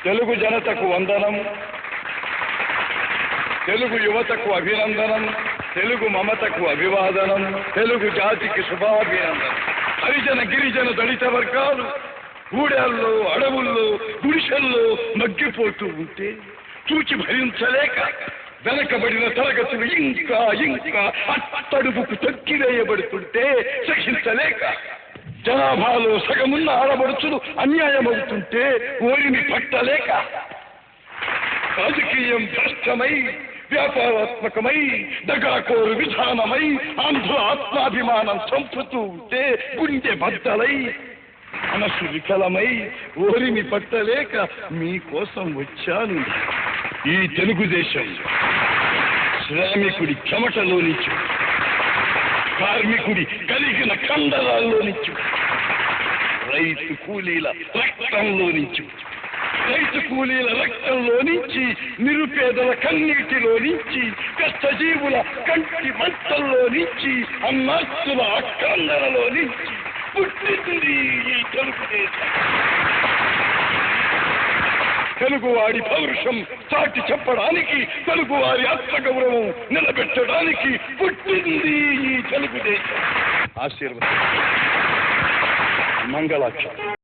తెలుగు జనతకు వందనం, తెలుగు యువతకు అభినందనం, తెలుగు మమతకు అభివాదనం, తెలుగు జాతికి శుభాభినందనం. హరిజన గిరిజన దళిత వర్గాలు గూడెల్లో, అడవుల్లో, గుడిసెల్లో మగ్గిపోతూ ఉంటే చూచి భరించలేక వెనకబడిన తరగతులు ఇంకా ఇంకా అట్టడుగుకు తొక్కివేయబడుతుంటే సహించలేక జనాభాలో సగమున్న ఆడబడుచులు అన్యాయమవుతుంటే ఓరిని పట్టలేక రాజకీయం భ్రష్టమై వ్యాపారాత్మకమై దగాకోరు విధానమై ఆంధ్ర ఆత్మాభిమానం చంపుతూ ఉంటే గుండె బద్దలై మనసు వికలమై ఓరిని పట్టలేక మీకోసం వచ్చాను. ఈ తెలుగుదేశం శ్రామికుడి చెమటలో నుంచి, కార్మికుడి కలిగిన కండరాల్లో నుంచి, రైతు కూలీల రక్తంలో నుంచి, రైతు కూలీల రక్తంలో నుంచి, నిరుపేదల కన్నీటిలో నుంచి, కష్టజీవుల కంటి మంటల్లో నుంచి, అన్నాస్తుల అక్కందరలో నుంచి పుట్టింది ఈ తెలుగుదేశం. తెలుగువాడి పౌరుషం చాటి చెప్పడానికి, తెలుగువారి ఆత్మగౌరవం నిలబెట్టడానికి పుట్టింది ఈ తెలుగుదేశం. ఆశీర్వాదం. మంగళాక్షరం.